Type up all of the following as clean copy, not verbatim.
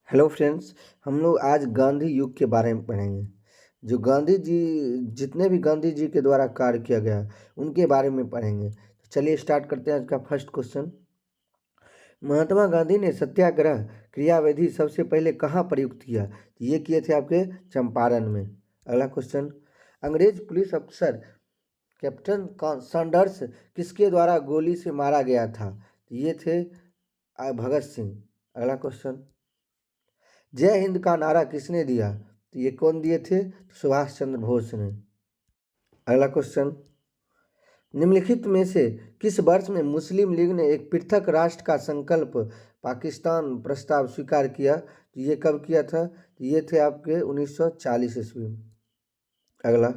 Hello friends. हम लोग आज गांधी युग के बारे में पढ़ेंगे। जो गांधी जी जितने भी गांधी जी के द्वारा कार्य किया गया उनके बारे में पढ़ेंगे। तो चलिए स्टार्ट करते हैं आज का फर्स्ट क्वेश्चन। महात्मा गांधी ने सत्याग्रह क्रियाविधि सबसे पहले कहाँ प्रयुक्त किया? तो ये किए थे आपके चंपारण में। अगला क्वेश्चन, अंग्रेज पुलिस अफसर कैप्टन सैंडर्स किसके द्वारा गोली से मारा गया था? तो ये थे भगत सिंह। अगला क्वेश्चन, जय हिंद का नारा किसने दिया? तो ये कौन दिए थे? तो सुभाष चंद्र बोस ने। अगला क्वेश्चन, निम्नलिखित में से किस वर्ष में मुस्लिम लीग ने एक पृथक राष्ट्र का संकल्प पाकिस्तान प्रस्ताव स्वीकार किया? तो ये कब किया था? तो ये थे आपके 1940 ईस्वी में। अगला,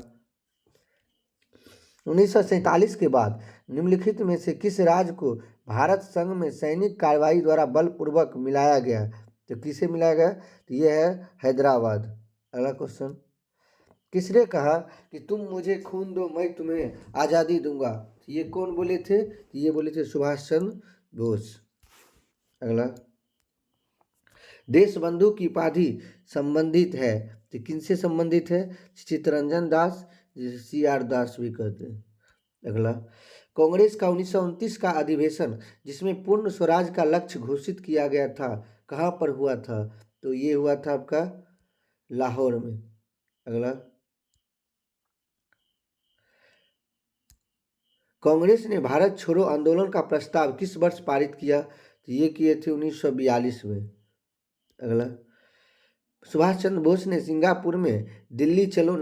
1947 के बाद निम्नलिखित में से किस राज्य को भारत संघ में सैनिक कार्रवाई द्वारा बलपूर्वक मिलाया गया? तो किसे मिलाया गया? तो ये है हैदराबाद। अगला क्वेश्चन, किसने कहा कि तुम मुझे खून दो मैं तुम्हें आज़ादी दूंगा? तो ये कौन बोले थे? तो ये बोले थे सुभाष चंद्र बोस। अगला, देशबंधु की उपाधि संबंधित है तो किनसे संबंधित है? चित्तरंजन दास, जिसे CR दास भी कहते हैं। अगला, कांग्रेस का 1929 का अधिवेशन जिसमें पूर्ण स्वराज का लक्ष्य घोषित किया गया था कहाँ पर हुआ था? तो ये हुआ था आपका लाहौर में। अगला, कांग्रेस ने भारत छोड़ो आंदोलन का प्रस्ताव किस वर्ष पारित किया? तो ये किए थे 1942 में। अगला, सुभाष चंद्र बोस ने सिंगापुर में दिल्ली चलो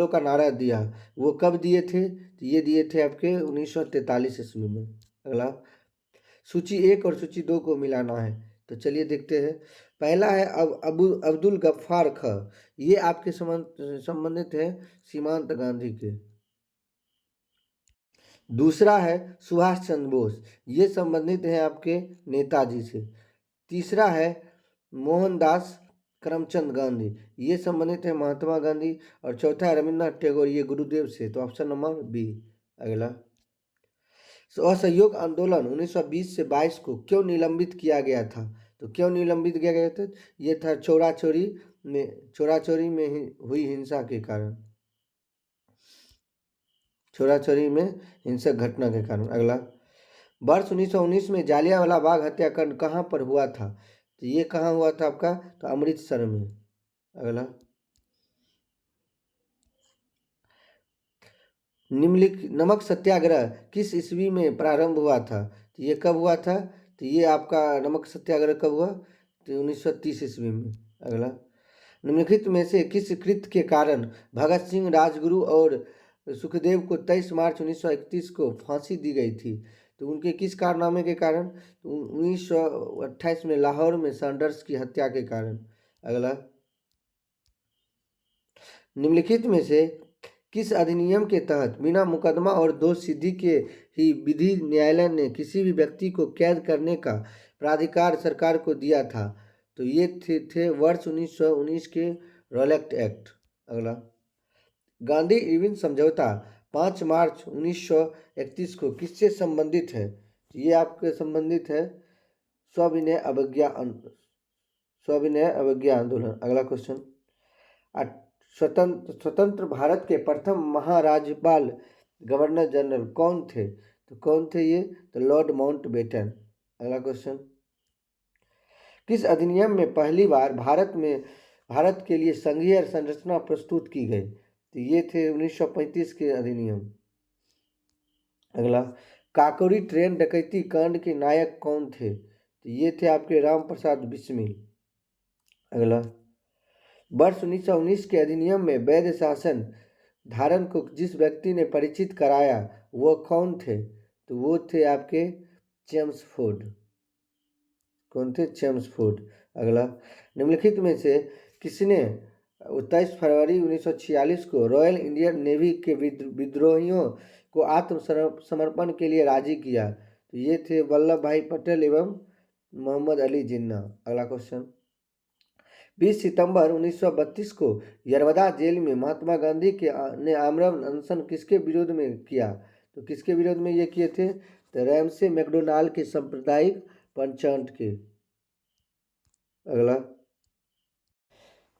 का नारा दिया, वो कब दिए थे? तो ये दिए थे आपके 1943 ईस्वी में। अगला, सूची 1 और सूची 2 को मिलाना है, तो चलिए देखते हैं। पहला है अब्दुल गफ्फार ख, ये आपके संबंधित है सीमांत गांधी के। दूसरा है सुभाष चंद्र बोस, ये संबंधित है आपके नेताजी से। तीसरा है मोहनदास करमचंद गांधी, ये संबंधित है महात्मा गांधी। और चौथा है रविन्द्रनाथ टैगोर, ये गुरुदेव से। तो ऑप्शन नंबर बी। अगला, असहयोग आंदोलन 1920 से 22 को क्यों निलंबित किया गया था? तो क्यों निलंबित किया गया था? ये था चोरा चोरी में हुई हिंसा के कारण, चोरा-चोरी में हिंसक घटना के कारण। अगला, वर्ष 1919 में जालियांवाला बाग हत्याकांड कहाँ पर हुआ था? तो ये कहाँ हुआ था आपका? तो अमृतसर में। अगला, निम्नलिखित नमक सत्याग्रह किस ईस्वी में प्रारंभ हुआ था? तो ये कब हुआ था? तो ये आपका नमक सत्याग्रह कब हुआ? तो 1930 ईस्वी में। अगला, निम्नलिखित में से किस कृत्य के कारण भगत सिंह, राजगुरु और सुखदेव को 23 मार्च 1931 को फांसी दी गई थी? तो उनके किस कारनामे के कारण? तो 1928 में लाहौर में सैंडर्स की हत्या के कारण। अगला, निम्नलिखित में से किस अधिनियम के तहत बिना मुकदमा और दोष सिद्धि के ही विधि न्यायालय ने किसी भी व्यक्ति को कैद करने का प्राधिकार सरकार को दिया था? तो ये थे वर्ष 1919 के रॉलेट एक्ट। अगला, गांधी इरविन समझौता 5 मार्च 1931 को किससे संबंधित है? ये आपके संबंधित है सविनय अवज्ञा आंदोलन। अगला क्वेश्चन, स्वतंत्र भारत के प्रथम महाराज्यपाल गवर्नर जनरल कौन थे? तो कौन थे ये? तो लॉर्ड माउंटबेटन। अगला क्वेश्चन, किस अधिनियम में पहली बार भारत के लिए संघीय संरचना प्रस्तुत की गई? तो ये थे 1935 के अधिनियम। अगला, काकोरी ट्रेन डकैती कांड के नायक कौन थे? तो ये थे आपके राम प्रसाद बिस्मिल। अगला, वर्ष 1919 के अधिनियम में वैध शासन धारण को जिस व्यक्ति ने परिचित कराया वो कौन थे? तो वो थे आपके चेम्सफोर्ड। कौन थे? चेम्सफोर्ड। अगला, निम्नलिखित में से किसने 23 फरवरी 1946 को रॉयल इंडियन नेवी के विद्रोहियों को आत्मसमर्पण के लिए राजी किया? तो ये थे वल्लभ भाई पटेल एवं मोहम्मद अली जिन्ना। अगला क्वेश्चन, 20 सितंबर 1932 को यरवदा जेल में महात्मा गांधी ने आमरण अनशन किसके विरोध में किया? तो किसके विरोध में ये किए थे? तो रैमसे मैकडोनाल्ड के सांप्रदायिक पंचायत के। अगला,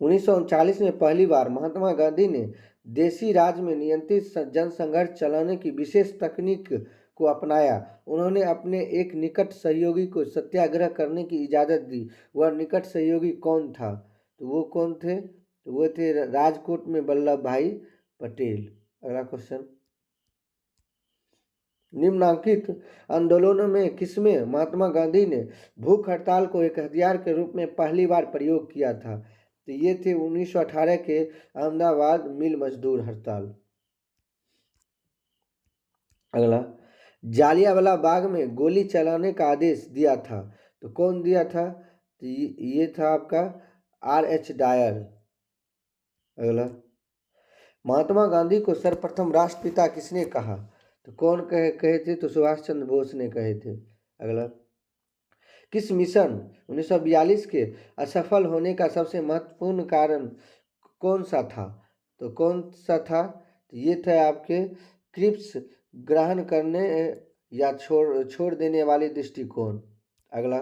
1939 में पहली बार महात्मा गांधी ने देसी राज में नियंत्रित जनसंघर्ष चलाने की विशेष तकनीक को अपनाया। उन्होंने अपने एक निकट सहयोगी को सत्याग्रह करने की इजाज़त दी। वह निकट सहयोगी कौन था? तो वो कौन थे? तो वो थे राजकोट में वल्लभ भाई पटेल। अगला क्वेश्चन, निम्नांकित आंदोलनों में किसमें महात्मा गांधी ने भूख हड़ताल को एक हथियार के रूप में पहली बार प्रयोग किया था? तो ये थे 1918 के अहमदाबाद मिल मजदूर हड़ताल। अगला, जालियांवाला बाग में गोली चलाने का आदेश दिया था, तो कौन दिया था? तो ये था आपका R.H. डायर। अगला, महात्मा गांधी को सर्वप्रथम राष्ट्रपिता किसने कहा? तो कौन कहे थे? तो सुभाष चंद्र बोस ने कहे थे। अगला, किस मिशन 1942 के असफल होने का सबसे महत्वपूर्ण कारण कौन सा था? तो कौन सा था? तो ये थे आपके क्रिप्स ग्रहण करने या छोड़ देने वाले दृष्टिकोण। अगला,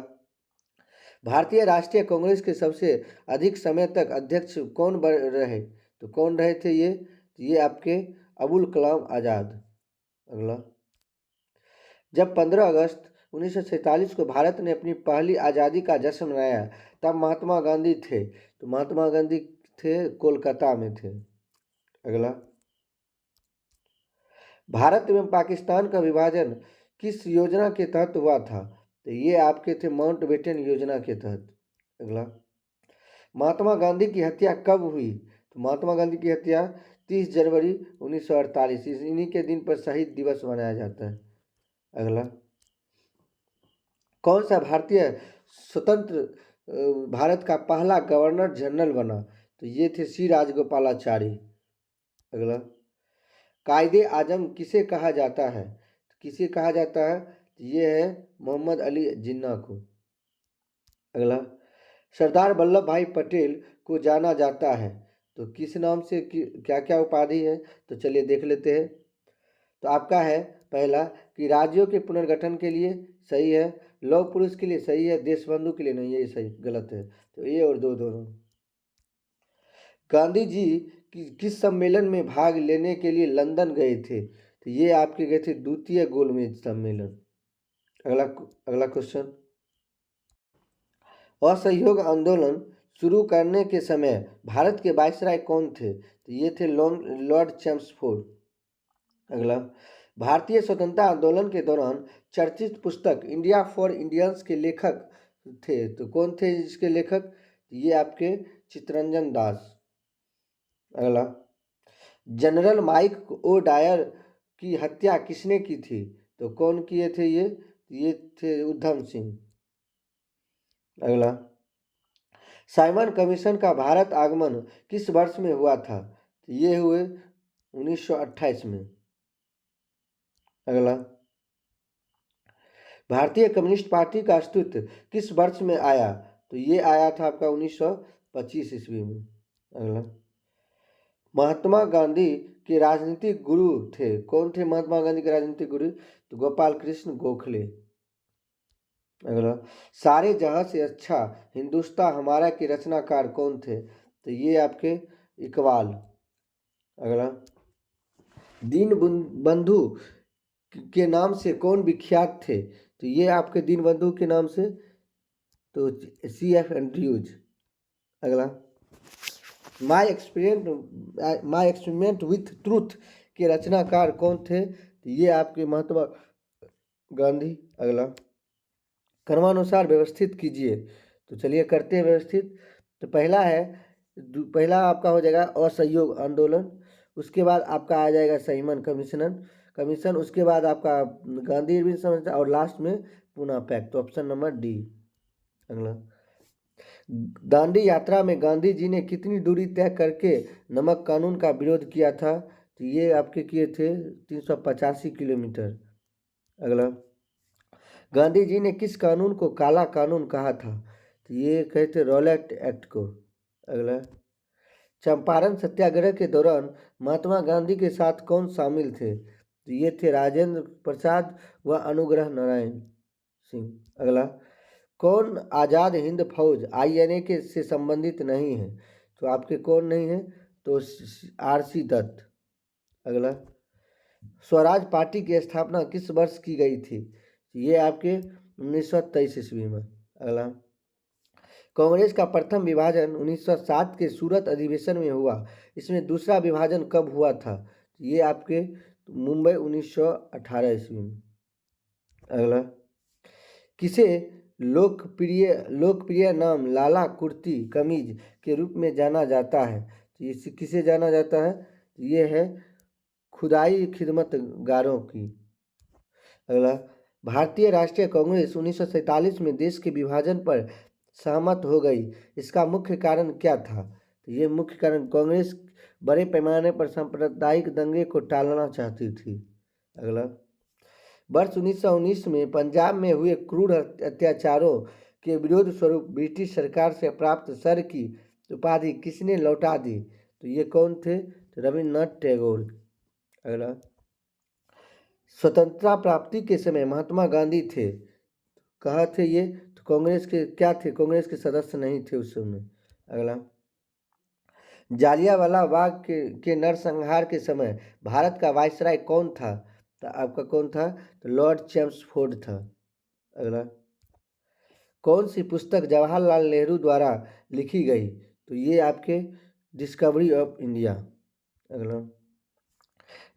भारतीय राष्ट्रीय कांग्रेस के सबसे अधिक समय तक अध्यक्ष कौन रहे? तो कौन रहे थे ये? तो ये आपके अबुल कलाम आज़ाद। अगला, जब 15 अगस्त 1947 को भारत ने अपनी पहली आज़ादी का जश्न मनाया, तब महात्मा गांधी थे। तो महात्मा गांधी थे कोलकाता में थे। अगला, भारत एवं पाकिस्तान का विभाजन किस योजना के तहत हुआ था? तो ये आपके थे माउंटबेटन योजना के तहत। अगला, महात्मा गांधी की हत्या कब हुई? तो महात्मा गांधी की हत्या 30 जनवरी 1948, इन्हीं के दिन पर शहीद दिवस मनाया जाता है। अगला, कौन सा भारतीय स्वतंत्र भारत का पहला गवर्नर जनरल बना? तो ये थे सी राजगोपालाचारी। अगला, कायदे आजम किसे कहा जाता है? किसे कहा जाता है? तो ये है मोहम्मद अली जिन्ना को। अगला, सरदार वल्लभ भाई पटेल को जाना जाता है तो किस नाम से, क्या क्या उपाधि है? तो चलिए देख लेते हैं। तो आपका है पहला कि राज्यों के पुनर्गठन के लिए, सही है। लौह पुरुष के लिए सही है। देशबंधु के लिए नहीं, ये सही गलत है। तो ये और दो दोनों। गांधी जी किस सम्मेलन में भाग लेने के लिए लंदन गए थे? तो ये आपके गए थे द्वितीय गोलमेज सम्मेलन। अगला अगला क्वेश्चन, असहयोग आंदोलन शुरू करने के समय भारत के वायसराय कौन थे? तो ये थे लॉर्ड चैम्सफोर्ड। अगला, भारतीय स्वतंत्रता आंदोलन के दौरान चर्चित पुस्तक इंडिया फॉर इंडियंस के लेखक थे, तो कौन थे इसके लेखक? ये आपके चित्तरंजन दास। अगला, जनरल माइक ओ डायर की हत्या किसने की थी? तो कौन किए थे ये थे उधम सिंह। अगला, साइमन कमीशन का भारत आगमन किस वर्ष में हुआ था? तो ये हुए 1928 में। अगला, भारतीय कम्युनिस्ट पार्टी का अस्तित्व किस वर्ष में आया? तो ये आया था आपका 1925 ईस्वी में। अगला, महात्मा गांधी के राजनीतिक गुरु थे, कौन थे महात्मा गांधी के राजनीतिक गुरु? तो गोपाल कृष्ण गोखले। अगला, सारे जहां से अच्छा हिंदुस्तान हमारा के रचनाकार कौन थे? तो ये आपके इकबाल। अगला, दीन बंधु के नाम से कौन विख्यात थे? तो ये आपके दीन बंधु के नाम से तो CF एंड्रयूज। अगला, माई एक्सपेरिमेंट विथ ट्रूथ के रचनाकार कौन थे? तो ये आपके महात्मा गांधी। अगला, क्रमानुसार व्यवस्थित कीजिए, तो चलिए करते हैं व्यवस्थित। तो पहला आपका हो जाएगा असहयोग आंदोलन, उसके बाद आपका आ जाएगा साइमन कमीशन, उसके बाद आपका गांधी इरविन समझौता और लास्ट में पूना पैक्ट। तो ऑप्शन नंबर डी। अगला, दांडी यात्रा में गांधी जी ने कितनी दूरी तय करके नमक कानून का विरोध किया था? तो ये आपके किए थे 385 किलोमीटर। अगला, गांधी जी ने किस कानून को काला कानून कहा था? तो ये कहते रॉलेट एक्ट को। अगला, चंपारण सत्याग्रह के दौरान महात्मा गांधी के साथ कौन शामिल थे? तो ये थे राजेंद्र प्रसाद व अनुग्रह नारायण सिंह। अगला, कौन आज़ाद हिंद फौज INA के से संबंधित नहीं है? तो आपके कौन नहीं है? तो RC दत्त। अगला, स्वराज पार्टी की स्थापना किस वर्ष की गई थी? ये आपके 1923 ईस्वी में। अगला, कांग्रेस का प्रथम विभाजन 1907 के सूरत अधिवेशन में हुआ। इसमें दूसरा विभाजन कब हुआ था? ये आपके मुंबई 1918 ईस्वी में। अगला, किसे लोकप्रिय नाम लाला कुर्ती कमीज के रूप में जाना जाता है? इसे किसे जाना जाता है? ये है खुदाई खिदमतगारों की। अगला, भारतीय राष्ट्रीय कांग्रेस 1947 में देश के विभाजन पर सहमत हो गई। इसका मुख्य कारण क्या था? तो ये मुख्य कारण कांग्रेस बड़े पैमाने पर सांप्रदायिक दंगे को टालना चाहती थी। अगला, वर्ष 1919 में पंजाब में हुए क्रूर अत्याचारों के विरोध स्वरूप ब्रिटिश सरकार से प्राप्त सर की उपाधि किसने लौटा दी? तो ये कौन थे? तो रविन्द्रनाथ टैगोर। अगला, स्वतंत्रता प्राप्ति के समय महात्मा गांधी थे, कहाँ थे ये? तो कांग्रेस के क्या थे? कांग्रेस के सदस्य नहीं थे उस समय। अगला, जालियांवाला बाग के नरसंहार के समय भारत का वायसराय कौन था? तो आपका कौन था? तो लॉर्ड चेम्सफोर्ड था। अगला, कौन सी पुस्तक जवाहरलाल नेहरू द्वारा लिखी गई? तो ये आपके डिस्कवरी ऑफ इंडिया। अगला,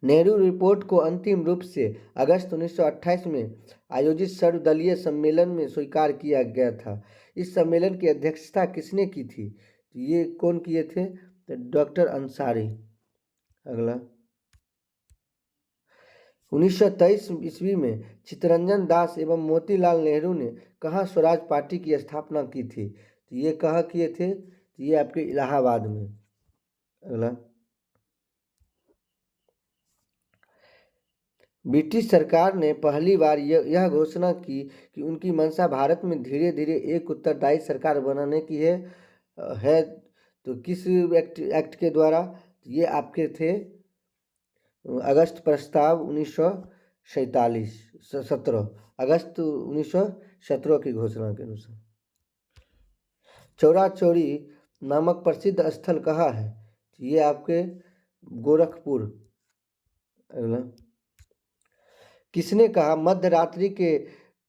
नेहरू रिपोर्ट को अंतिम रूप से अगस्त 1928 में आयोजित सर्वदलीय सम्मेलन में स्वीकार किया गया था। इस सम्मेलन की अध्यक्षता किसने की थी? तो ये कौन किए थे? तो डॉक्टर अंसारी। अगला, 1923 ईस्वी में चित्तरंजन दास एवं मोतीलाल नेहरू ने कहाँ स्वराज पार्टी की स्थापना की थी? तो ये कहाँ किए थे? तो ये आपके इलाहाबाद में। अगला, ब्रिटिश सरकार ने पहली बार यह घोषणा की कि उनकी मंशा भारत में धीरे धीरे एक उत्तरदायी सरकार बनाने की है। तो किस एक्ट के द्वारा? ये आपके थे अगस्त प्रस्ताव 1917 अगस्त 1917 की घोषणा के अनुसार। चौरा चौरी नामक प्रसिद्ध स्थल कहाँ है? ये आपके गोरखपुर। अगला, किसने कहा मध्य रात्रि के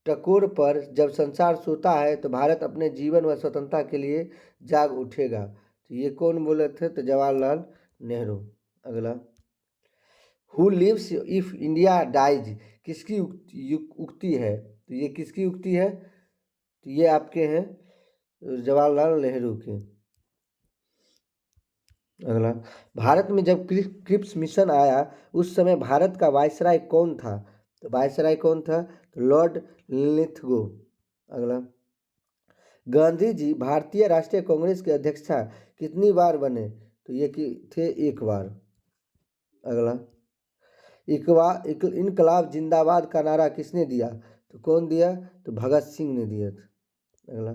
टकोर पर जब संसार सोता है तो भारत अपने जीवन व स्वतंत्रता के लिए जाग उठेगा? तो ये कौन बोले थे? तो जवाहरलाल नेहरू। अगला, who lives if India dies किसकी उक्ति है? तो ये किसकी उक्ति है? तो ये आपके हैं जवाहरलाल नेहरू के। अगला, भारत में जब क्रिप्स मिशन आया उस समय भारत का वायसराय कौन था? तो वायसराय कौन था? तो लॉर्ड लिथगो। अगला, गांधी जी भारतीय राष्ट्रीय कांग्रेस के अध्यक्षा कितनी बार बने? तो ये थे एक बार। अगला, इनकलाब जिंदाबाद का नारा किसने दिया? तो कौन दिया? तो भगत सिंह ने दिया था। अगला,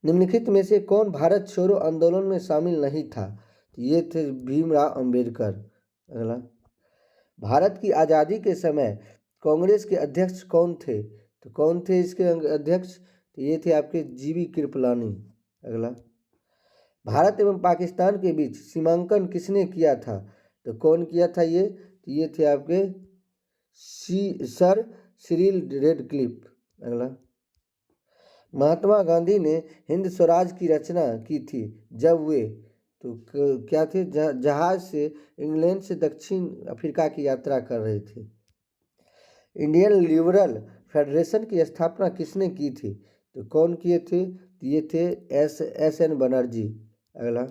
निम्नलिखित में से कौन भारत छोड़ो आंदोलन में शामिल नहीं था? तो ये थे भीमराव अंबेडकर। अगला, भारत की आज़ादी के समय कांग्रेस के अध्यक्ष कौन थे? तो कौन थे इसके अध्यक्ष? तो ये थे आपके GV कृपलानी। अगला, भारत एवं पाकिस्तान के बीच सीमांकन किसने किया था? तो कौन किया था ये? तो ये थे आपके सर सिरिल रेडक्लिफ। अगला, महात्मा गांधी ने हिंद स्वराज की रचना की थी जब वे तो क्या थे? जहाज से इंग्लैंड से दक्षिण अफ्रीका की यात्रा कर रहे थे। इंडियन लिबरल फेडरेशन की स्थापना किसने की थी? तो कौन किए थे? ये थे SN बनर्जी। अगला,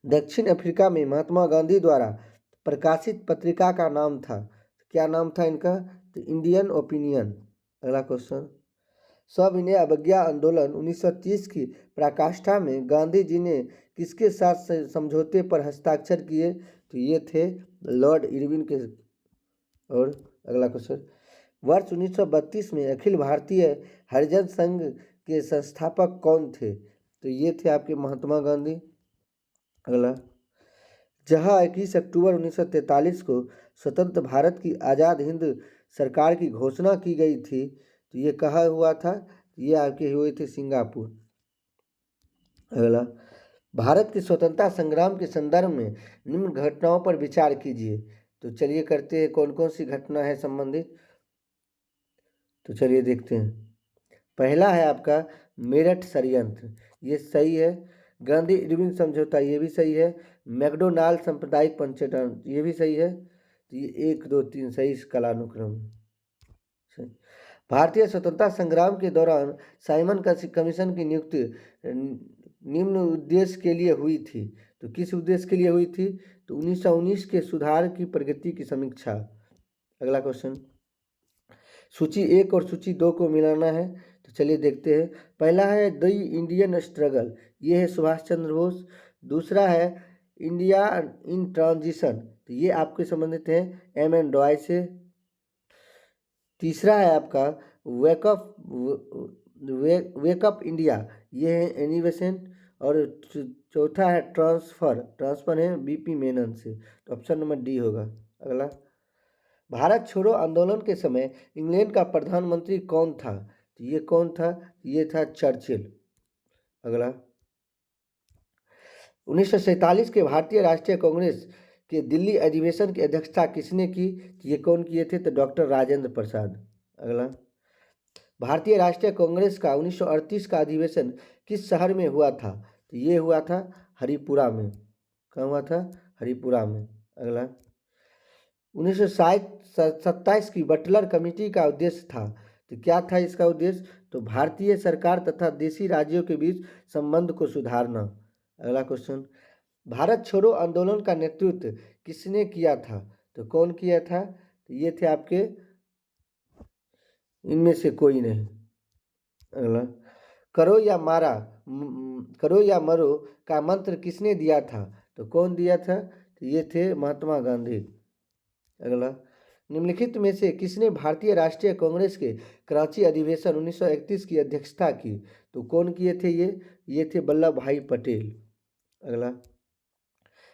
दक्षिण अफ्रीका में महात्मा गांधी द्वारा प्रकाशित पत्रिका का नाम था, क्या नाम था इनका? तो इंडियन ओपिनियन। अगला क्वेश्चन, सविनय अवज्ञा आंदोलन 1930 की पराकाष्ठा में गांधी जी ने किसके साथ समझौते पर हस्ताक्षर किए? तो ये थे लॉर्ड इरविन के। और अगला क्वेश्चन, वर्ष 1932 में अखिल भारतीय हरिजन संघ के संस्थापक कौन थे? तो ये थे आपके महात्मा गांधी। अगला, जहाँ 21 अक्टूबर 1943 को स्वतंत्र भारत की आज़ाद हिंद सरकार की घोषणा की गई थी, तो ये कहाँ हुआ था? ये आपके हुए थे सिंगापुर। अगला, भारत के स्वतंत्रता संग्राम के संदर्भ में निम्न घटनाओं पर विचार कीजिए। तो चलिए करते हैं, कौन कौन सी घटना है संबंधित, तो चलिए देखते हैं। पहला है आपका मेरठ षड्यंत्र, ये सही है। गांधी इरविन समझौता, ये भी सही है। मैकडोनाल्ड सांप्रदायिक पंचायत, ये भी सही है। तो ये 1 2 3 सही इस कालानुक्रम सही। भारतीय स्वतंत्रता संग्राम के दौरान साइमन कमीशन की नियुक्ति निम्न उद्देश्य के लिए हुई थी। तो किस उद्देश्य के लिए हुई थी? तो 1919 के सुधार की प्रगति की समीक्षा। अगला क्वेश्चन, सूची 1 और सूची 2 को मिलाना है। तो चलिए देखते हैं। पहला है द इंडियन स्ट्रगल, ये है सुभाष चंद्र बोस। दूसरा है इंडिया इन ट्रांजिशन, तो ये आपके संबंधित हैं एम डॉय से। तीसरा है आपका वेकअप इंडिया, ये है एनी बेसेंट। और चौथा है ट्रांसफर है बीपी मेनन से। तो ऑप्शन नंबर डी होगा। अगला, भारत छोड़ो आंदोलन के समय इंग्लैंड का प्रधानमंत्री कौन था? तो ये कौन था? ये था चर्चिल। अगला, 1947 के भारतीय राष्ट्रीय कांग्रेस के दिल्ली अधिवेशन की अध्यक्षता किसने की? ये कौन किए थे? तो डॉक्टर राजेंद्र प्रसाद। अगला, भारतीय राष्ट्रीय कांग्रेस का 1938 का अधिवेशन किस शहर में हुआ था? तो ये हुआ था हरिपुरा में। कहाँ हुआ था? हरिपुरा में। अगला, 1927 की बटलर कमेटी का उद्देश्य था, तो क्या था इसका उद्देश्य? तो भारतीय सरकार तथा देशी राज्यों के बीच संबंध को सुधारना। अगला क्वेश्चन, भारत छोड़ो आंदोलन का नेतृत्व किसने किया था? तो कौन किया था? तो ये थे आपके इनमें से कोई नहीं। अगला, करो या मरो का मंत्र किसने दिया था? तो कौन दिया था? तो ये थे महात्मा गांधी। अगला, निम्नलिखित में से किसने भारतीय राष्ट्रीय कांग्रेस के कराची अधिवेशन 1931 की अध्यक्षता की? तो कौन किए थे ये थे वल्लभ भाई पटेल। अगला,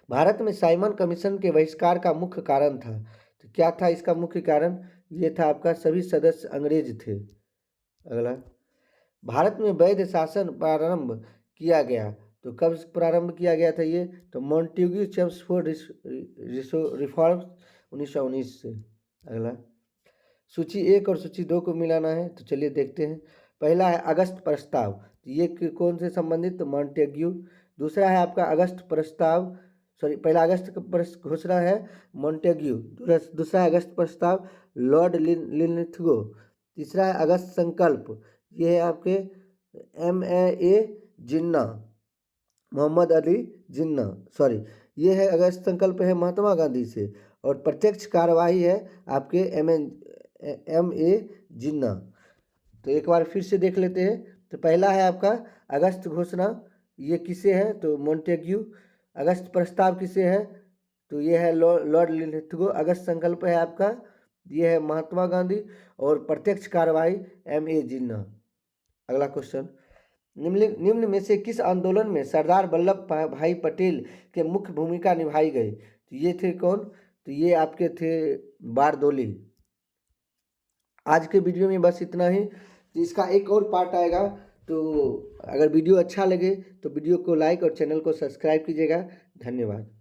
भारत में साइमन कमीशन के बहिष्कार का मुख्य कारण था, तो क्या था इसका मुख्य कारण? ये था आपका सभी सदस्य अंग्रेज थे। अगला, भारत में वैध शासन प्रारंभ किया गया, तो कब प्रारंभ किया गया था ये? तो मॉन्टेग्यू चेम्सफोर्ड रिफॉर्म्स 1919 से। अगला, सूची 1 और सूची 2 को मिलाना है। तो चलिए देखते हैं। पहला है अगस्त प्रस्ताव, ये कौन से संबंधित? तो मॉन्टेग्यू। दूसरा है आपका अगस्त प्रस्ताव, पहला अगस्त घोषणा है मॉन्टेग्यू। दूसरा है अगस्त प्रस्ताव लॉर्ड लिनथगो। तीसरा है अगस्त संकल्प, ये है आपके MAA जिन्ना, मोहम्मद अली जिन्ना, ये है अगस्त संकल्प है महात्मा गांधी से। और प्रत्यक्ष कार्यवाही है आपके MA जिन्ना। तो एक बार फिर से देख लेते हैं। तो पहला है आपका अगस्त घोषणा, ये किसे है? तो मॉन्टेग्यू। अगस्त प्रस्ताव किसे है? तो ये है लॉर्ड लिनथगो। अगस्त संकल्प है आपका, ये है महात्मा गांधी। और प्रत्यक्ष कार्यवाही MA जिन्ना। अगला क्वेश्चन, निम्न में से किस आंदोलन में सरदार वल्लभ भाई पटेल के मुख्य भूमिका निभाई गई? तो ये थे कौन? तो ये आपके थे बारदोली। आज के वीडियो में बस इतना ही। तो इसका एक और पार्ट आएगा, तो अगर वीडियो अच्छा लगे तो वीडियो को लाइक और चैनल को सब्सक्राइब कीजिएगा। धन्यवाद।